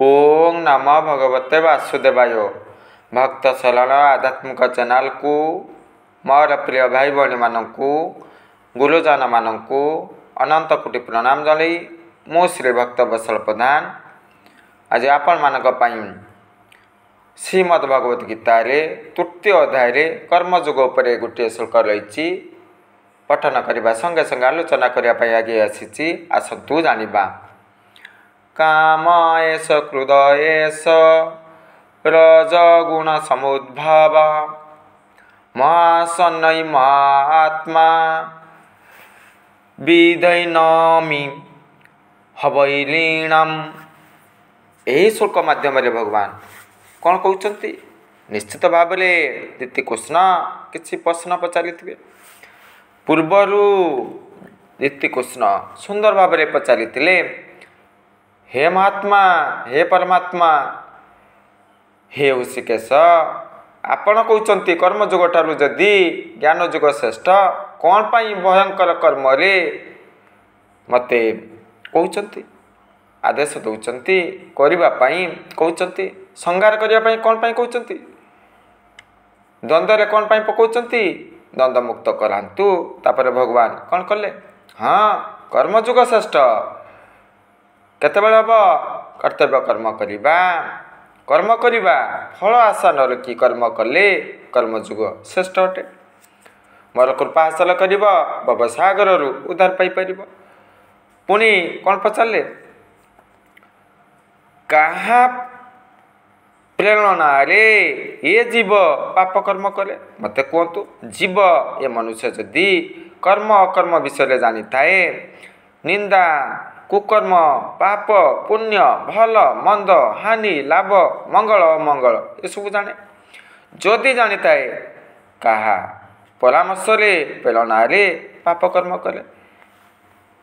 ओम नमो भगवते वासुदेवाय। भक्त सरण आध्यात्मिक चैनल को मोर प्रिय भाई भाई मानू गुरुजन मानू अनंत कोटि प्रणाम जनाई मो श्री भक्त वत्सल प्रधान आज आपण मानी श्रीमद् भगवत गीता रे तृतीय अध्याय रे कर्मयोग उपर गोटे श्लोक रही पठन करने संगे संगे आलोचना करने आगे आसी आसतु जानिबा। काम एष क्रोध एष रजगुण समुद्भव महासन्नयी महात्मा विधैनमि हवैलीणम। यही श्लोक माध्यम भगवान कौन कहते निश्चित भाव में दीति कृष्ण किसी प्रश्न पचारि पूर्वर दीति कृष्ण सुंदर भाव में पचारि हे महात्मा हे परमात्मा हे ऋषिकेश आपण कहते कर्मयोग ठारू जदि ज्ञान युग श्रेष्ठ कौन पाई भयंकर कर्म रे मते कहते आदेश दौरान करने कहते संगार करने कौन पाई कहते द्वंद्व कौन पाई पकाउछन्ति द्वंद्व मुक्त करांतु। तापर भगवान कौन कले हाँ कर्मयोग श्रेष्ठ केतबेले हम कर्तव्य कर्म करवा फल आशा न रखी कर्म कले कर्मयोग श्रेष्ठ अटे। मोर कृपा हासिल कर भवसागर उद्धार पाई पार। पुणी कौन पचारे कहा प्रेरणा रे ये जीव पाप कर्म करे मते कहतु जीव ये मनुष्य जदि कर्म अकर्म विषय जानी थाए निंदा कुकर्म पाप पुण्य भल मंद हानि लाभ मंगल अमंगल ये सब जाने जदि जानी थाए कहा परामर्श रे प्रेरणा रे पाप कर्म करे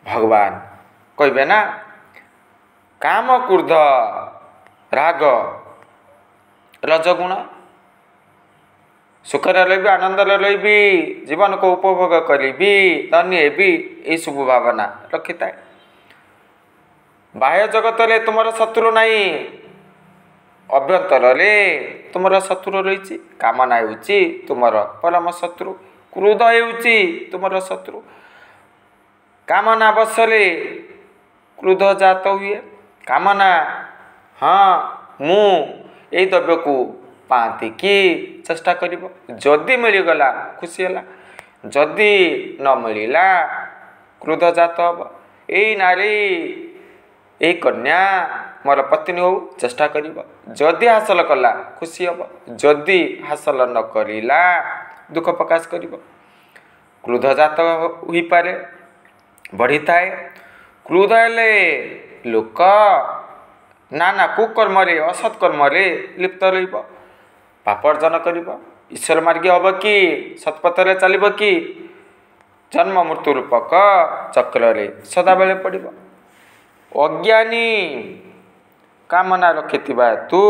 भगवान कहबे ना काम क्रोध राग रजगुण सुखर रही आनंद रही जीवन को उपभोग करी धन्य भी ये सब भावना रखी था। बाह्य जगत रे तुमर शत्रु नहीं अभ्यंतर रे तुमर शत्रु रही कामना होउची तुमर परम शत्रु क्रोध होउची तुमर शत्रु कामना बसरे क्रोध जात हुए कामना हाँ मु यही द्रव्य को पाती कि चेष्टा कर जदि मिलगला खुशी है जदि न मिलला क्रोध जात हम यही नारी यही कन्या मोर पत्नी हो चेष्टा कर जदि हासिल कला खुशी हम जदि हासिल न करिला दुख प्रकाश कर क्रोध जात हो पारे बढ़ी थाए क्रोध हेले लोक नाना कुकर्म असत्कर्म लिप्त पाप अर्जन कर ईश्वर मार्गी हम कि सत्पथ चलो कि जन्म मृत्यु रूपक चक्र सदा बेले पड़ अज्ञानी कामना रखि तू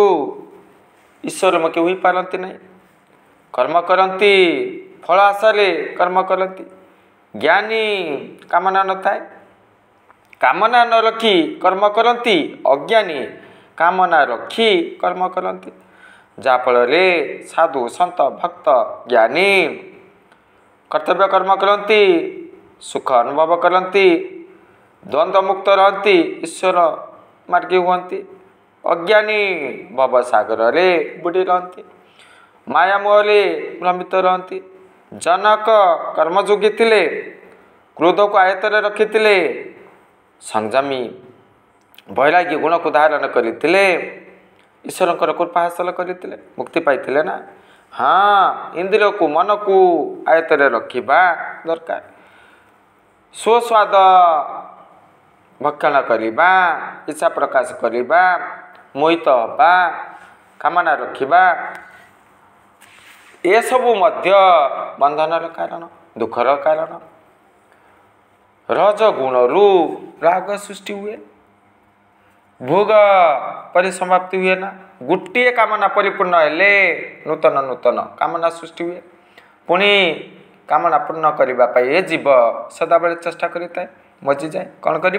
ईश्वर मुखी हो पारती नहीं कर्म करती फल आशारे कर्म करती ज्ञानी कामना न थाए कामना न रखी कर्म करती अज्ञानी कामना रखी कर्म करती जाफल साधु संत भक्त ज्ञानी कर्तव्य कर्म करती सुख अनुभव करती द्वंद्व मुक्त रहती ईश्वर मार्गी हुंती अज्ञानी भवसागर रे बुड़ी रहती माया मोहरे भ्रमित रहती। जनक कर्मयोगी थिले क्रोध को आयत रखी संयमी वैराग्य गुण को धारण करते ईश्वर कृपा हासिल करते मुक्ति पाई ना। हाँ इंद्रिय को मन को आयत रखा दरकार स्वस्वाद भक्षण करवा इच्छा प्रकाश करवा मोहित हवा कामना रखा ये सबू मध्य बंधनर कारण दुखर कारण रजगुण राग सृष्टि हुए भोग परिसमाप्ति हुए ना गोटे कामना परिपूर्ण हेले नूतन नूतन कामना सृष्टि हुए पुणी कामना पूर्ण करने जीव सदाबले चेष्टा करें मजी जाए कौन कर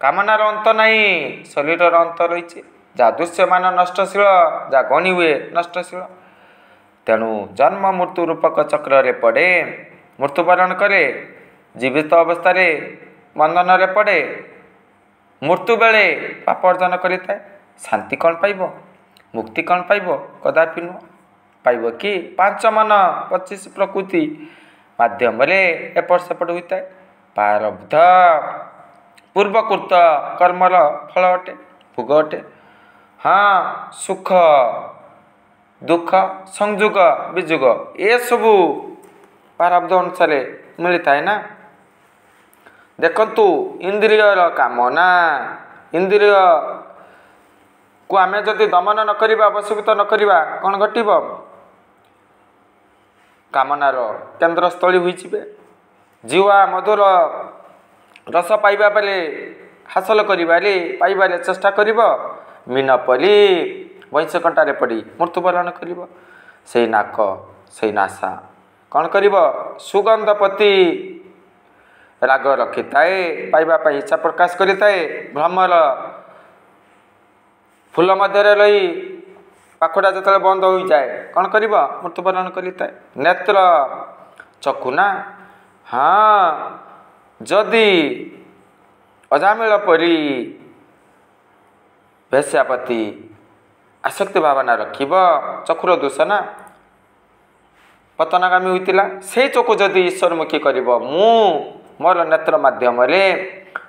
କାମନାର ଅନ୍ତ ନାହିଁ, ଶରୀରର ଅନ୍ତ ରହିଛି। ଯାହା ଦୃଶ୍ୟମାନ ନଷ୍ଟଶୀଳ, ଯାହା ଗଣି ହୁଏ ନଷ୍ଟଶୀଳ। ତେଣୁ ଜନ୍ମ ମୃତ୍ୟୁ ରୂପକ ଚକ୍ରରେ ପଡ଼େ, ମୃତ୍ୟୁବରଣ କରେ, ଜୀବିତ ଅବସ୍ଥାରେ ବନ୍ଧନରେ ପଡ଼େ, ମୃତ୍ୟୁ ବେଳେ ପାପ ଅର୍ଜନ କରିଥାଏ। ଶାନ୍ତି କ'ଣ ପାଇବ? ମୁକ୍ତି କ'ଣ ପାଇବ? କଦାପି ନୁହଁ। ପାଇବ କି 5 ମନ 25 ପ୍ରକୃତି ମାଧ୍ୟମରେ ଏପଟ ସେପଟ ହୋଇଥାଏ। ପ୍ରାରବ୍ଧ ପୂର୍ବକୃତ କର୍ମର ଫଳ ଅଟେ, ଭୋଗ ଅଟେ। ହଁ, ସୁଖ ଦୁଃଖ ସଂଯୋଗ ବିଯୋଗ ଏସବୁ ପ୍ରାରବ୍ଧ ଅନୁସାରେ ମିଳିଥାଏ ନା। ଦେଖନ୍ତୁ, ଇନ୍ଦ୍ରିୟର କାମନା, ଇନ୍ଦ୍ରିୟକୁ ଆମେ ଯଦି ଦମନ ନ କରିବା, ବଶୀଭୂତ ନ କରିବା, କ'ଣ ଘଟିବ? କାମନାର କେନ୍ଦ୍ରସ୍ଥଳୀ ହୋଇଯିବେ। ଜିହ୍ୱା ମଧୁର ରସ ପାଇବା ବେଳେ, ହାସଲ କରିବାରେ, ପାଇବାରେ ଚେଷ୍ଟା କରିବ, ମୀନ ପରି ବଇଁଶ କଣ୍ଟାରେ ପଡ଼ି ମୃତ୍ୟୁବରଣ କରିବ। ସେଇ ନାକ, ସେଇ ନାସା କ'ଣ କରିବ? ସୁଗନ୍ଧ ପ୍ରତି ରାଗ ରଖିଥାଏ, ପାଇବା ପାଇଁ ଇଚ୍ଛା ପ୍ରକାଶ କରିଥାଏ। ଭ୍ରମର ଫୁଲ ମଧ୍ୟରେ ରହି ପାଖୁଡ଼ା ଯେତେବେଳେ ବନ୍ଦ ହୋଇଯାଏ, କ'ଣ କରିବ? ମୃତ୍ୟୁବରଣ କରିଥାଏ। ନେତ୍ର, ଚକ୍ଷୁ ନା, ହଁ, ଯଦି ଅଜାମିଳ ପରି ବେଶ୍ୟା ପ୍ରତି ଆସକ୍ତି ଭାବନା ରଖିବ, ଚକ୍ଷୁର ଦୋଷ ନା, ପତନଗାମୀ ହୋଇଥିଲା। ସେଇ ଚକ୍ଷୁ ଯଦି ଈଶ୍ୱରମୁଖୀ କରିବ, ମୁଁ ମୋର ନେତ୍ର ମାଧ୍ୟମରେ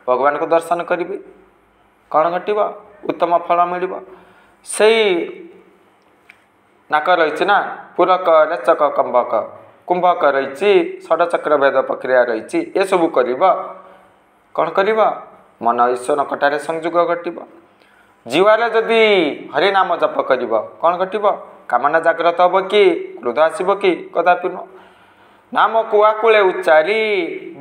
ଭଗବାନଙ୍କୁ ଦର୍ଶନ କରିବି, କ'ଣ ଘଟିବ? ଉତ୍ତମ ଫଳ ମିଳିବ। ସେଇ ନାକ ରହିଛି ନା, ପୁରକ, ରେଚକ, କୁମ୍ଭକ ରହିଛି, ଷଡ଼ଚକ୍ର ଭେଦ ପ୍ରକ୍ରିୟା ରହିଛି। ଏସବୁ କରିବ, କ'ଣ କରିବ? ମନ ଈଶ୍ୱର କଟାରେ ସଂଯୋଗ ଘଟିବ। ଜିହ୍ୱାରେ ଯଦି ହରିନାମ ଜପ କରିବ, କ'ଣ ଘଟିବ? କାମନା ଜାଗ୍ରତ ହେବ କି? କ୍ରୋଧ ଆସିବ କି? କଦାପି ନୁହଁ। ନାମକୁ ଆକୁଳେ ଉଚ୍ଚାରି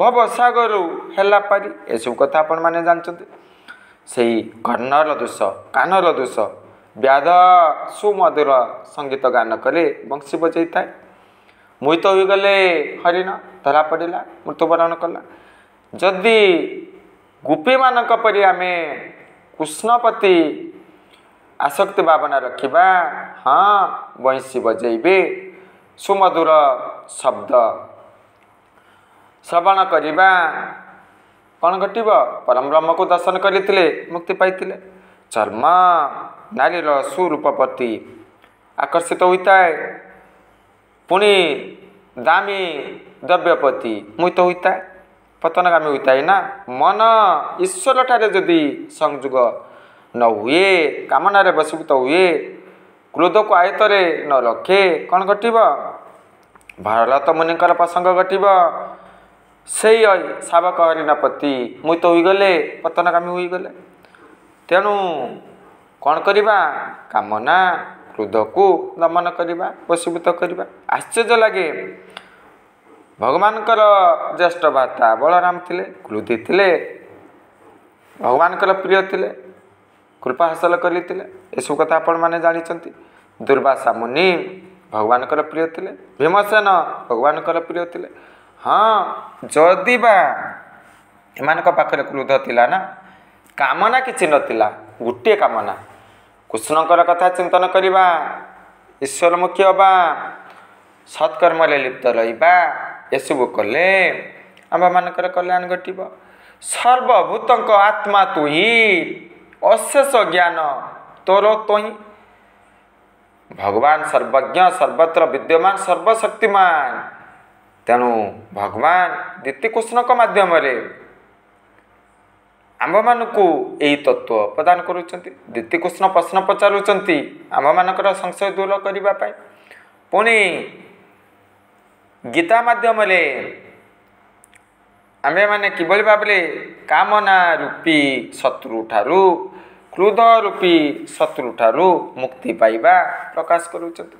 ଭବସାଗରରୁ ହେଲା ପାରି। ଏସବୁ କଥା ଆପଣମାନେ ଜାଣିଛନ୍ତି। ସେଇ କର୍ଣ୍ଣର ଦୋଷ, କାନର ଦୋଷ। ବ୍ୟାଧ ସୁମଧୁର ସଙ୍ଗୀତ ଗାନ କରେ, ବଂଶୀ ବଜାଇଥାଏ। ମୋହିତ ହୋଇଗଲେ ହରିଣ, ଧରା ପଡ଼ିଲା, ମୃତ୍ୟୁବରଣ କଲା। ଯଦି ଗୋପୀମାନଙ୍କ ପରି ଆମେ କୃଷ୍ଣ ପ୍ରତି ଆସକ୍ତି ଭାବନା ରଖିବା, ହଁ, ବଂଶୀ ବଜାଇବେ, ସୁମଧୁର ଶବ୍ଦ ଶ୍ରବଣ କରିବା, କ'ଣ ଘଟିବ? ପରମ ବ୍ରହ୍ମକୁ ଦର୍ଶନ କରିଥିଲେ, ମୁକ୍ତି ପାଇଥିଲେ। ଚର୍ମ ନାରୀର ସୁରୂପ ପ୍ରତି ଆକର୍ଷିତ ହୋଇଥାଏ, ପୁଣି ଦାମୀ ଦ୍ରବ୍ୟ ପ୍ରତି ମୋହିତ ହୋଇଥାଏ, ପତନଗାମୀ ହୋଇଥାଏ ନା। ମନ ଈଶ୍ୱରଠାରେ ଯଦି ସଂଯୋଗ ନ ହୁଏ, କାମନାରେ ବଶୀଭୂତ ହୁଏ, କ୍ରୋଧକୁ ଆୟତ୍ତରେ ନ ରଖେ, କ'ଣ ଘଟିବ? ଭରତ ମୁନିଙ୍କର ପ୍ରସଙ୍ଗ ଘଟିବ। ସେଇ ଶାବକ ହରିଣ ପ୍ରତି ମୋହିତ ହୋଇଗଲେ, ପତନଗାମୀ ହୋଇଗଲେ। ତେଣୁ କ'ଣ କରିବା? କାମନା, କ୍ରୋଧକୁ ଦମନ କରିବା, ବଶୀଭୂତ କରିବା। ଆଶ୍ଚର୍ଯ୍ୟ ଲାଗେ, ଭଗବାନଙ୍କର ଜ୍ୟେଷ୍ଠ ଭ୍ରାତା ବଳରାମ ଥିଲେ, କ୍ରୋଧୀ ଥିଲେ, ଭଗବାନଙ୍କର ପ୍ରିୟ ଥିଲେ, କୃପା ହାସଲ କରିଥିଲେ। ଏସବୁ କଥା ଆପଣମାନେ ଜାଣିଛନ୍ତି। ଦୁର୍ବାସା ମୁନି ଭଗବାନଙ୍କର ପ୍ରିୟ ଥିଲେ, ଭୀମସେନ ଭଗବାନଙ୍କର ପ୍ରିୟ ଥିଲେ। ହଁ, ଯଦି ବା ଏମାନଙ୍କ ପାଖରେ କ୍ରୋଧ ଥିଲା ନା, କାମନା କିଛି ନଥିଲା, ଗୋଟିଏ କାମନା, କୃଷ୍ଣଙ୍କର କଥା ଚିନ୍ତନ କରିବା, ଈଶ୍ୱରମୁଖୀ ହେବା, ସତ୍କର୍ମରେ ଲିପ୍ତ ରହିବା। ଏସବୁ କଲେ ଆମ୍ଭମାନଙ୍କର କଲ୍ୟାଣ ଘଟିବ। ସର୍ବଭୂତଙ୍କ ଆତ୍ମା ତୁହି, ଅଶେଷ ଜ୍ଞାନ ତୋର ତୋହି। ଭଗବାନ ସର୍ବଜ୍ଞ, ସର୍ବତ୍ର ବିଦ୍ୟମାନ, ସର୍ବଶକ୍ତିମାନ। ତେଣୁ ଭଗବାନ ଦ୍ୱିତୀକୃଷ୍ଣଙ୍କ ମାଧ୍ୟମରେ ଆମ୍ଭମାନଙ୍କୁ ଏହି ତତ୍ତ୍ୱ ପ୍ରଦାନ କରୁଛନ୍ତି। ଦ୍ୱିତୀକୃଷ୍ଣ ପ୍ରଶ୍ନ ପଚାରୁଛନ୍ତି ଆମ୍ଭମାନଙ୍କର ସଂଶୟ ଦୂର କରିବା ପାଇଁ। ପୁଣି ଗୀତା ମାଧ୍ୟମରେ ଆମ୍ଭେମାନେ କିଭଳି ଭାବରେ କାମନା ରୂପୀ ଶତ୍ରୁଠାରୁ, କ୍ରୋଧ ରୂପୀ ଶତ୍ରୁଠାରୁ ମୁକ୍ତି ପାଇବା ପ୍ରକାଶ କରୁଛନ୍ତି।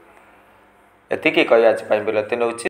ଏତିକି କହି ଆଜି ପାଇଁ ବିରତି ନେଉଛି।